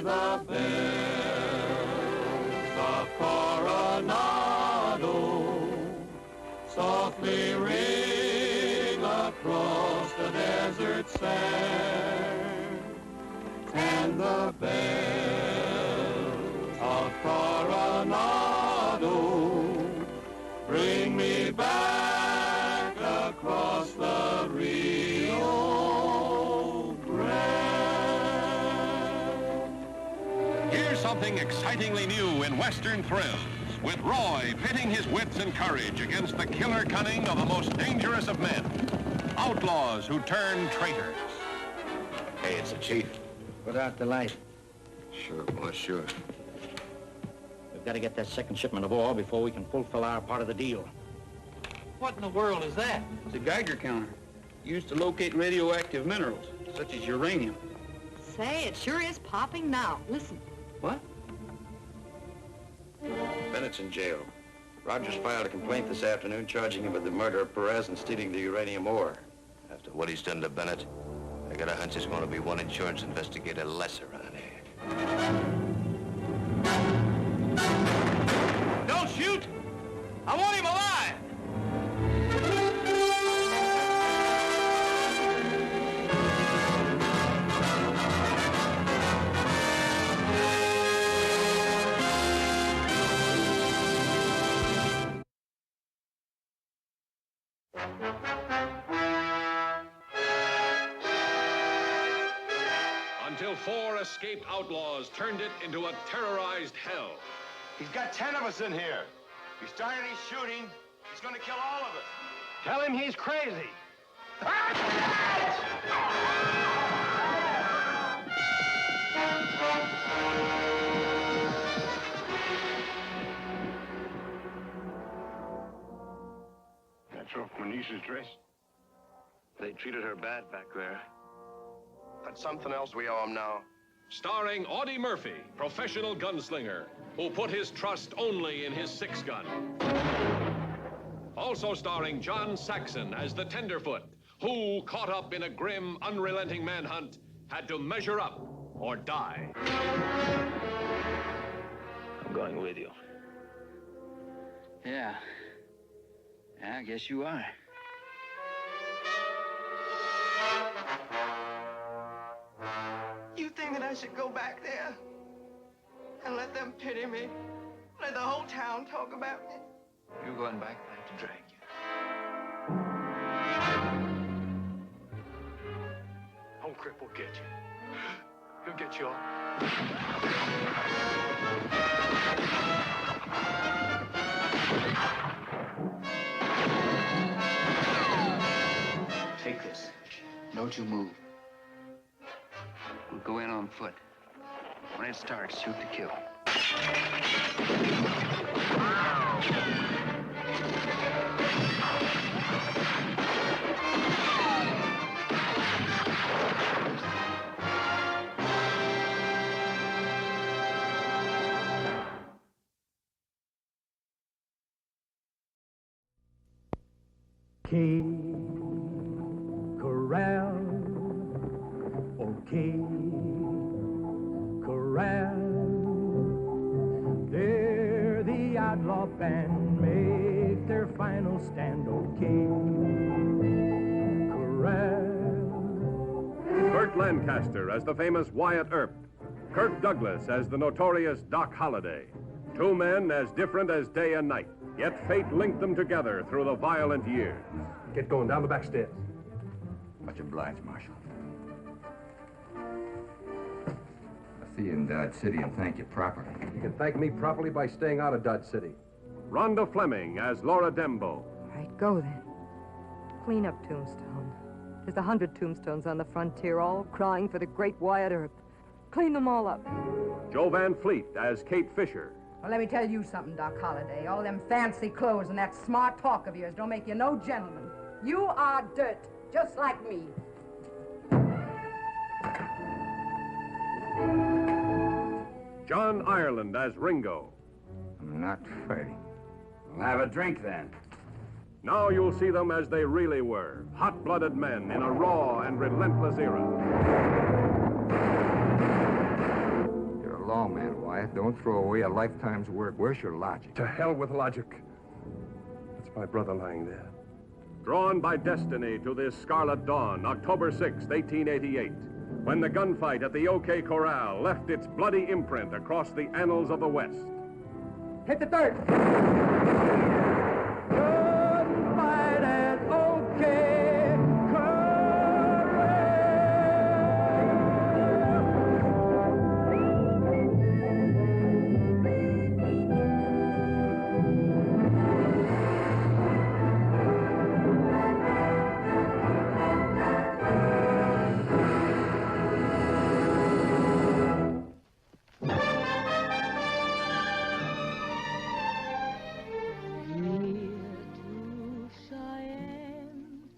the bells of Coronado softly ring across the desert sand, and the bells of Coronado bring me back across the Rio Grande. Here's something excitingly new in Western thrills, with Roy pitting his wits and courage against the killer cunning of the most dangerous of men, outlaws who turn traitors. Hey, it's the chief. Put out the light. Sure, boss, sure. We've got to get that second shipment of ore before we can fulfill our part of the deal. What in the world is that? It's a Geiger counter, used to locate radioactive minerals, such as uranium. Say, it sure is popping now. Listen. What? Bennett's in jail. Rogers filed a complaint this afternoon charging him with the murder of Perez and stealing the uranium ore. After what he's done to Bennett, I got a hunch there's going to be one insurance investigator less around here. Don't shoot! I want him alive! Until 4 escaped outlaws turned it into a terrorized hell. He's got 10 of us in here. If he started any shooting, he's gonna kill all of us. Tell him he's crazy. That's off my niece's dress. They treated her bad back there. That's something else we owe him now. Starring Audie Murphy, professional gunslinger, who put his trust only in his 6-gun. Also starring John Saxon as the tenderfoot, who, caught up in a grim, unrelenting manhunt, had to measure up or die. I'm going with you. Yeah, I guess you are. You think that I should go back there and let them pity me? Let the whole town talk about me? You're going back there to drag you. Home Crip will get you. He'll get you all. Take this. Don't you move. We'll go in on foot. When it starts, shoot to kill. Key, corral, okay, corral. There the outlaw band make their final stand, okay, corral. Burt Lancaster as the famous Wyatt Earp. Kirk Douglas as the notorious Doc Holliday. Two men as different as day and night, yet fate linked them together through the violent years. Get going down the back stairs. Much obliged, Marshal. I'll see you in Dodge City and thank you properly. You can thank me properly by staying out of Dodge City. Rhonda Fleming as Laura Dembo. All right, go then. Clean up Tombstone. There's 100 tombstones on the frontier, all crying for the great Wyatt Earp. Clean them all up. Jo Van Fleet as Kate Fisher. Well, let me tell you something, Doc Holliday. All them fancy clothes and that smart talk of yours don't make you no gentleman. You are dirt, just like me. John Ireland as Ringo. I'm not fighting. We'll have a drink then. Now you'll see them as they really were, hot-blooded men in a raw and relentless era. man, Wyatt. Don't throw away a lifetime's work. Where's your logic? To hell with logic. That's my brother lying there. Drawn by destiny to this scarlet dawn, October 6th, 1888, when the gunfight at the OK Corral left its bloody imprint across the annals of the West. Hit the dirt! Gunfight at OK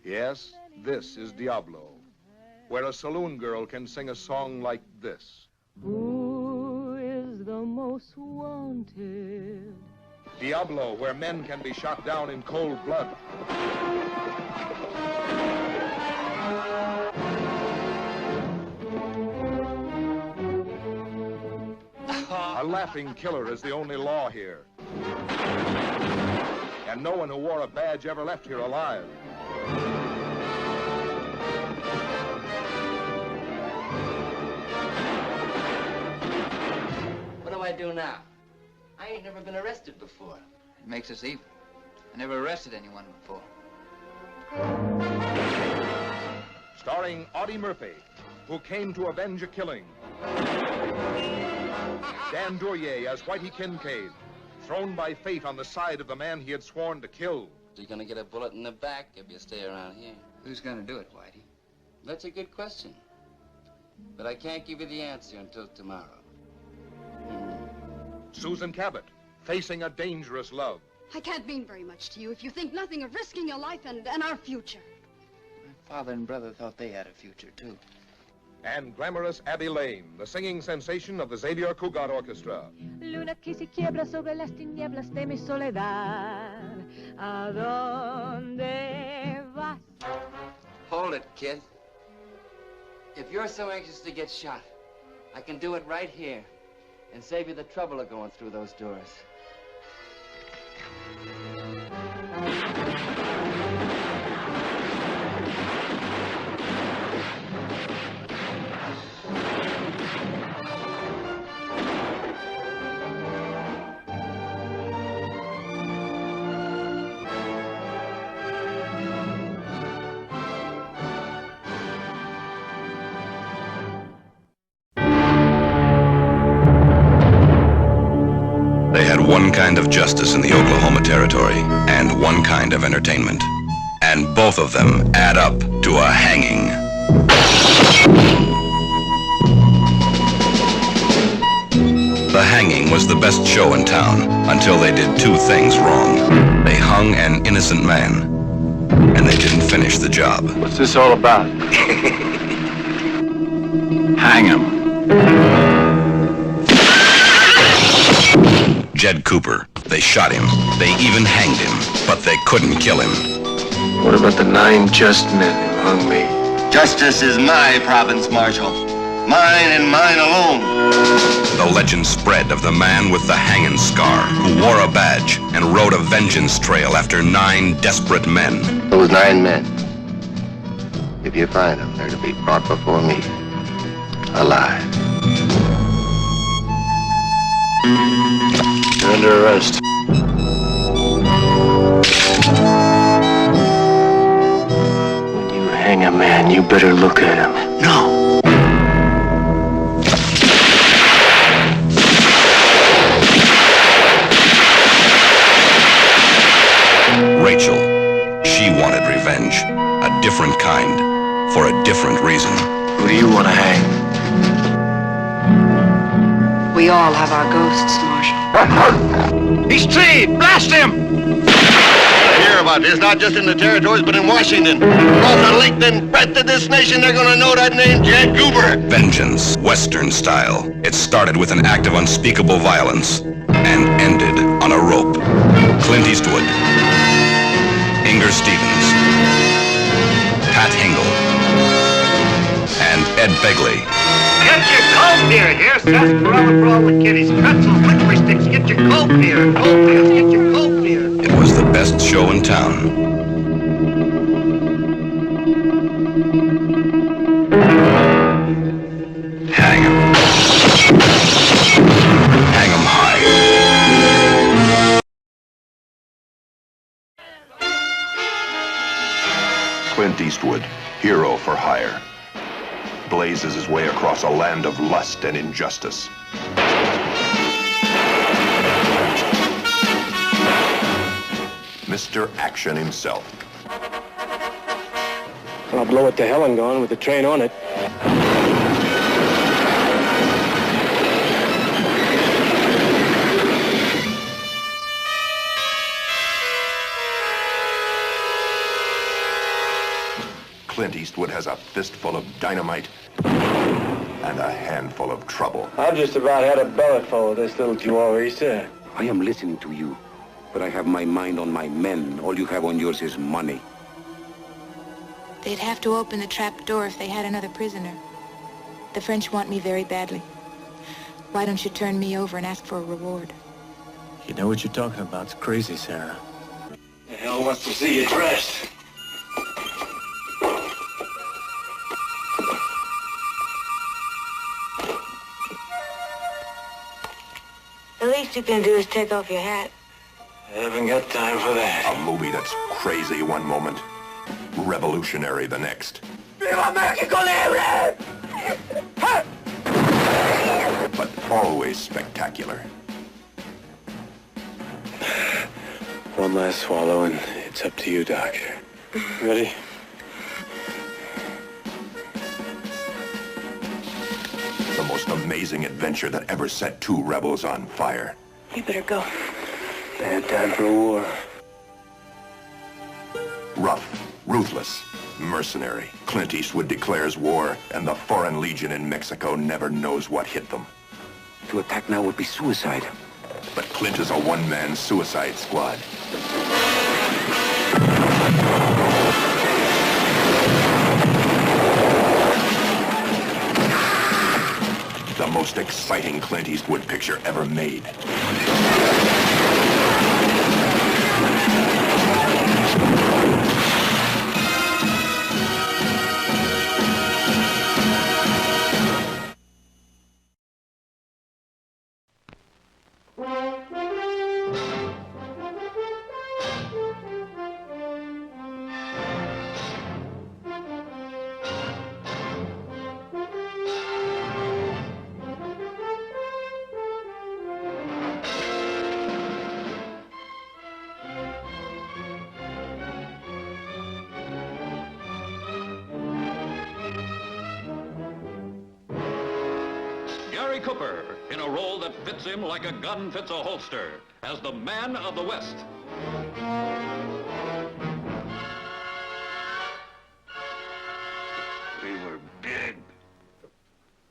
Yes, this is Diablo, where a saloon girl can sing a song like this. Who is the most wanted? Diablo, where men can be shot down in cold blood. A laughing killer is the only law here. And no one who wore a badge ever left here alive. What do I do now? I ain't never been arrested before. It makes us evil. I never arrested anyone before. Starring Audie Murphy, who came to avenge a killing. Dan Duryea as Whitey Kincaid, thrown by fate on the side of the man he had sworn to kill. You're gonna get a bullet in the back if you stay around here. Who's gonna do it, Whitey? That's a good question. But I can't give you the answer until tomorrow. Susan Cabot, facing a dangerous love. I can't mean very much to you if you think nothing of risking your life and our future. My father and brother thought they had a future, too. And glamorous Abby Lane, the singing sensation of the Xavier Cugat Orchestra. Luna que se quiebra sobre las tinieblas de mi soledad. ¿A dónde vas? Hold it, kid. If you're so anxious to get shot, I can do it right here and save you the trouble of going through those doors. They had one kind of justice in the Oklahoma Territory and one kind of entertainment. And both of them add up to a hanging. The hanging was the best show in town until they did two things wrong. They hung an innocent man, and they didn't finish the job. What's this all about? Hang him. Jed Cooper. They shot him. They even hanged him, but they couldn't kill him. What about the 9 just men who hung me? Justice is my province, Marshal. Mine and mine alone. The legend spread of the man with the hanging scar, who wore a badge and rode a vengeance trail after 9 desperate men. Those 9 men, if you find them, they're to be brought before me, alive. You're under arrest. When you hang a man, you better look at him. No. Rachel. She wanted revenge. A different kind. For a different reason. Who do you want to hang? We all have our ghosts, Marshal. He's treed! Blast him! I hear about this, not just in the territories, but in Washington. Across the length and breadth of this nation, they're gonna know that name, Jed Cooper. Vengeance, Western style. It started with an act of unspeakable violence and ended on a rope. Clint Eastwood, Inger Stevens, Pat Hingle, and Ed Begley. Get your coat here. Here's sarsaparilla for all the kiddies. Pretzels, licorice sticks. Get your cold beer. Cold beer. Get your cold beer. It was the best show in town. Hang 'em. Hang 'em high. Clint Eastwood, hero for hire, blazes his way across a land of lust and injustice. Mr. Action himself. I'll blow it to hell and gone with the train on it. Clint Eastwood has a fistful of dynamite and a handful of trouble. I've just about had a bellet full of this little jewelry, sir. I am listening to you, but I have my mind on my men. All you have on yours is money. They'd have to open the trap door if they had another prisoner. The French want me very badly. Why don't you turn me over and ask for a reward? You know what you're talking about. It's crazy, Sarah. The hell wants to see you dressed. The least you can do is take off your hat. I haven't got time for that. A movie that's crazy one moment, revolutionary the next. ¡Viva México Libre! But always spectacular. One last swallow and it's up to you, Doctor. Ready? The most amazing adventure that ever set two rebels on fire. You better go. Bad time for a war. Rough, ruthless, mercenary. Clint Eastwood declares war, and the Foreign Legion in Mexico never knows what hit them. To attack now would be suicide. But Clint is a one-man suicide squad. The most exciting Clint Eastwood picture ever made. Cooper, in a role that fits him like a gun fits a holster, as the Man of the West. We were big.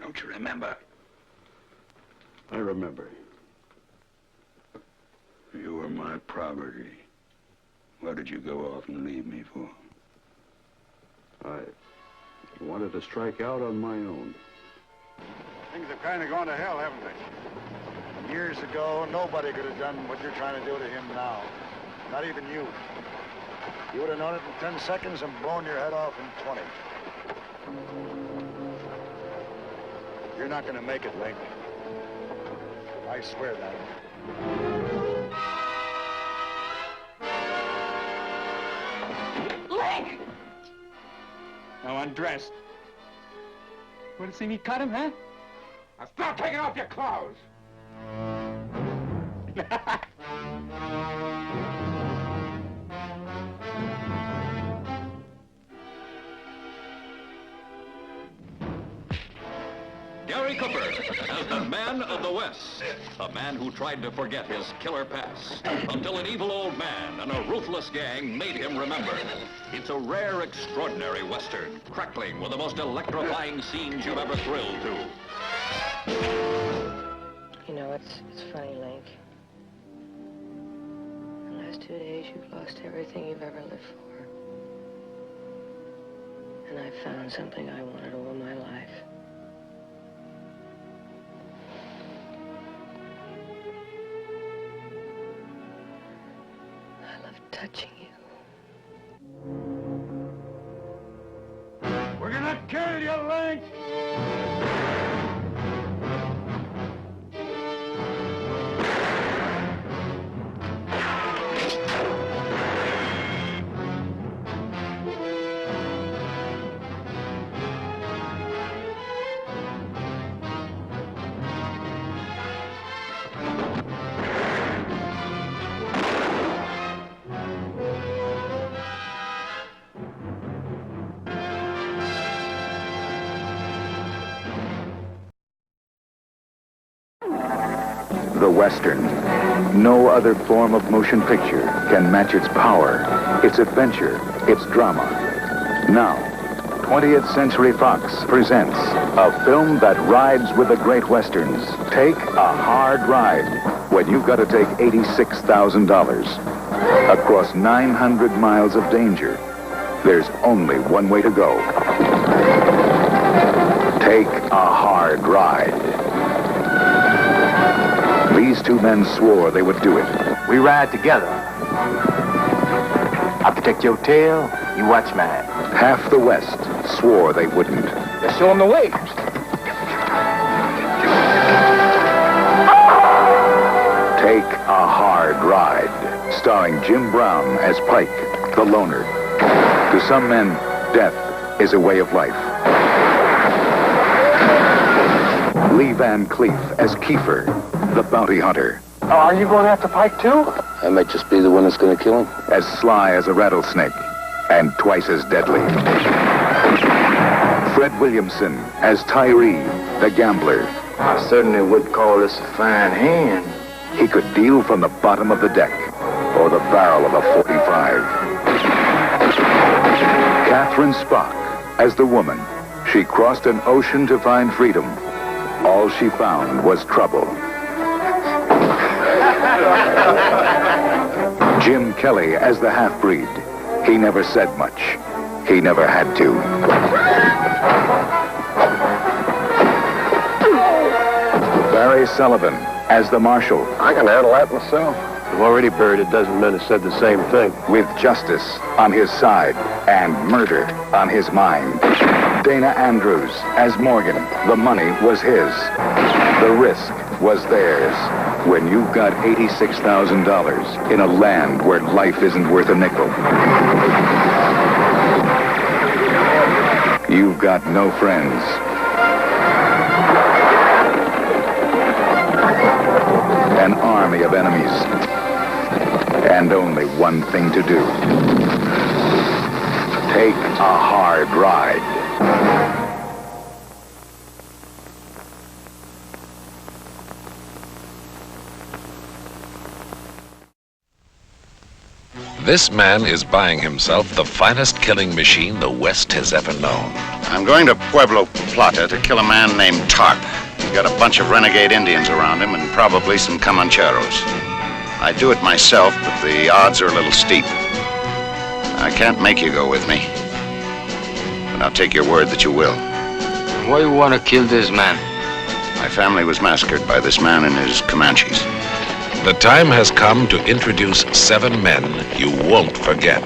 Don't you remember? I remember. You were my property. What did you go off and leave me for? I wanted to strike out on my own. Things have kind of gone to hell, haven't they? Years ago, nobody could have done what you're trying to do to him now. Not even you. You would have known it in 10 seconds and blown your head off in 20. You're not going to make it, Link. I swear that. Link! Now undress. Want to see me cut him, huh? Now stop taking off your clothes! Gary Cooper as the Man of the West, a man who tried to forget his killer past until an evil old man and a ruthless gang made him remember. It's a rare, extraordinary Western, crackling with the most electrifying scenes you've ever thrilled to. You know, it's funny, Link. The last 2 days, you've lost everything you've ever lived for. And I found something I wanted all my life. touching you. We're gonna kill you, Link! The Western. No other form of motion picture can match its power, its adventure, its drama. Now, 20th Century Fox presents a film that rides with the great Westerns. Take a hard ride when you've got to take $86,000 across 900 miles of danger. There's only one way to go. Take a hard ride. These two men swore they would do it. We ride together. I protect your tail, you watch mine. Half the West swore they wouldn't. Just show them the way. Take a Hard Ride, starring Jim Brown as Pike, the loner. To some men, death is a way of life. Lee Van Cleef as Kiefer, the bounty hunter. Are you going after Pike, too? I might just be the one that's going to kill him. As sly as a rattlesnake, and twice as deadly. Fred Williamson as Tyree, the gambler. I certainly would call this a fine hand. He could deal from the bottom of the deck, or the barrel of a .45. Catherine Spock as the woman. She crossed an ocean to find freedom. All she found was trouble. Jim Kelly as the half-breed. He never said much. He never had to. Barry Sullivan as the marshal. I can handle that myself. I've already buried a dozen men who said the same thing. With justice on his side and murder on his mind. Dana Andrews as Morgan. The money was his. The risk was theirs. When you've got $86,000 in a land where life isn't worth a nickel, you've got no friends. An army of enemies. And only one thing to do. Take a hard ride. This man is buying himself the finest killing machine the West has ever known. I'm going to Pueblo Plata to kill a man named Tarp. He's got a bunch of renegade Indians around him and probably some Comancheros. I'd do it myself, but the odds are a little steep. I can't make you go with me, but I'll take your word that you will. Why you want to kill this man? My family was massacred by this man and his Comanches. The time has come to introduce 7 men you won't forget.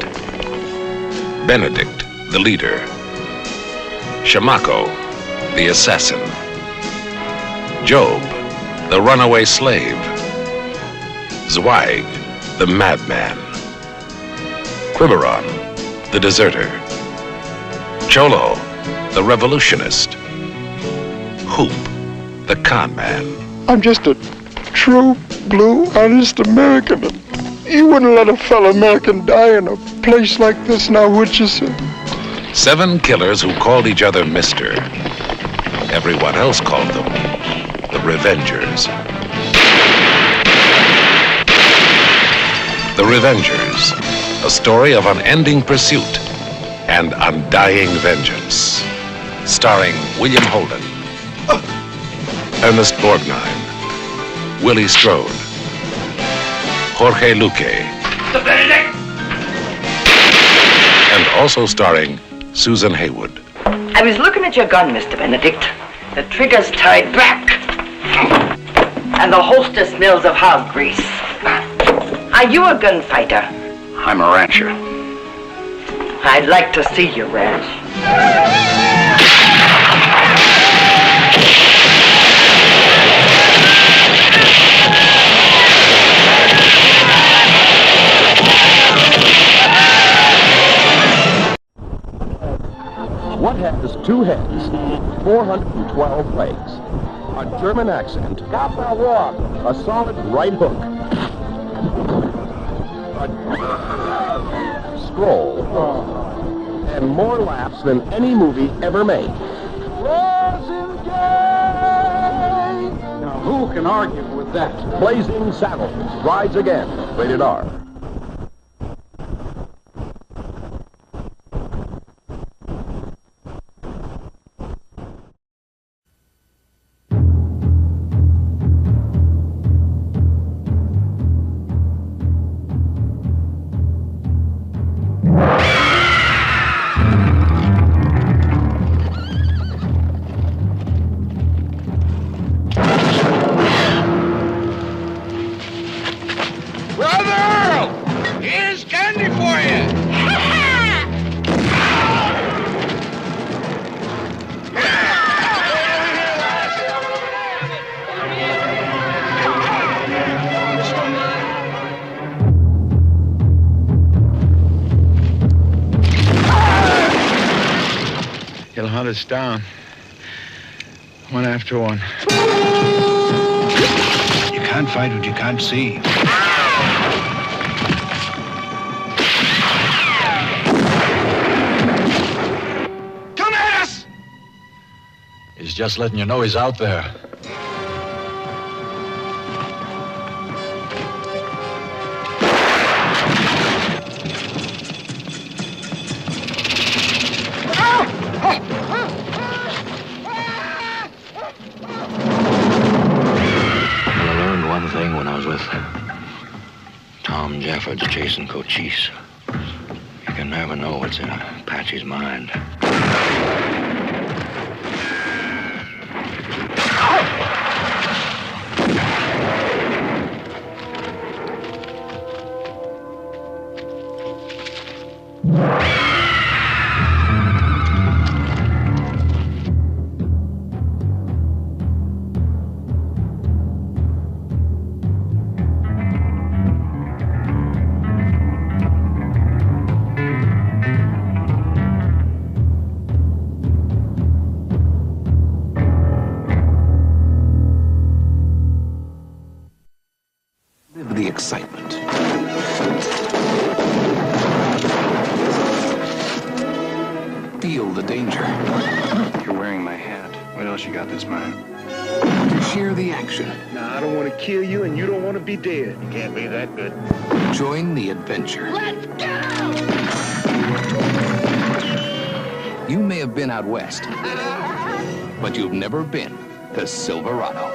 Benedict, the leader. Shamaco, the assassin. Job, the runaway slave. Zweig, the madman. Quiberon, the deserter. Cholo, the revolutionist. Hoop, the con man. I'm just a true, blue, honest American. You wouldn't let a fellow American die in a place like this now, would you, sir? 7 killers who called each other Mister. Everyone else called them the Revengers. The Revengers, a story of unending pursuit and undying vengeance. Starring William Holden, Ernest Borgnine, Willie Strode, Jorge Luque, and also starring Susan Haywood. I was looking at your gun, Mr. Benedict. The trigger's tied back, and the holster smells of hog grease. Are you a gunfighter? I'm a rancher. I'd like to see your ranch. What has 2 heads, 412 legs, a German accent, a solid right hook, a scroll, and more laughs than any movie ever made? Now, who can argue with that? Blazing Saddles rides again, rated R. He'll hunt us down, one after one. You can't fight what you can't see. Come at us! He's just letting you know he's out there. When I was with Tom Jeffords chasing Cochise. You can never know what's in a Apache's mind. The excitement. Feel the danger. You're wearing my hat. What else you got that's mine? Share the action. Nah, I don't want to kill you, and you don't want to be dead. You can't be that good. Join the adventure. Let's go! You may have been out west, but you've never been to Silverado.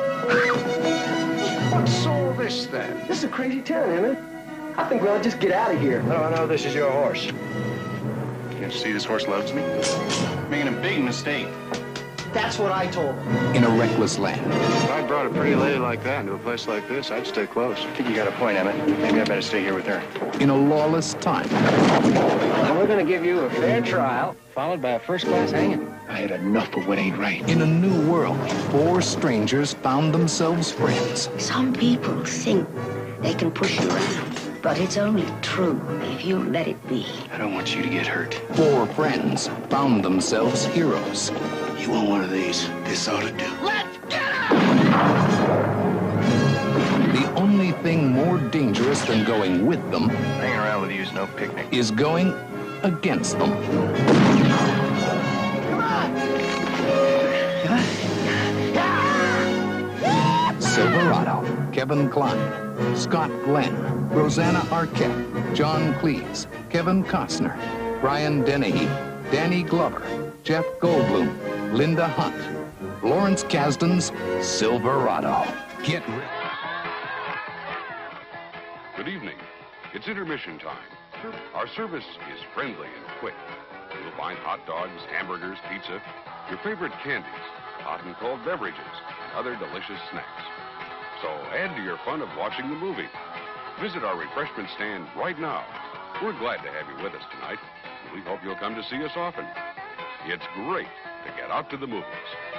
What's all this, then? This is a crazy town, isn't it? I think we ought to just get out of here. No, this is your horse. Can't you see this horse loves me? Making a big mistake. That's what I told him. In a reckless land. If I brought a pretty lady like that into a place like this, I'd stay close. I think you got a point, Emmett. Maybe I better stay here with her. In a lawless time. And we're going to give you a fair trial, followed by a first-class hanging. I had enough of what ain't right. In a new world, 4 strangers found themselves friends. Some people think they can push you around, but it's only true if you let it be. I don't want you to get hurt. 4 friends found themselves heroes. You want one of these? This ought to do. Let's get The only thing more dangerous than going with them Hanging around with you is no picnic. is going against them. Silverado, Kevin Kline, Scott Glenn, Rosanna Arquette, John Cleese, Kevin Costner, Brian Dennehy, Danny Glover, Jeff Goldblum, Linda Hunt, Lawrence Kasdan's Silverado. Get ready. Good evening. It's intermission time. Our service is friendly and quick. You'll find hot dogs, hamburgers, pizza, your favorite candies, hot and cold beverages, and other delicious snacks. So add to your fun of watching the movie. Visit our refreshment stand right now. We're glad to have you with us tonight. We hope you'll come to see us often. It's great to get out to the movies.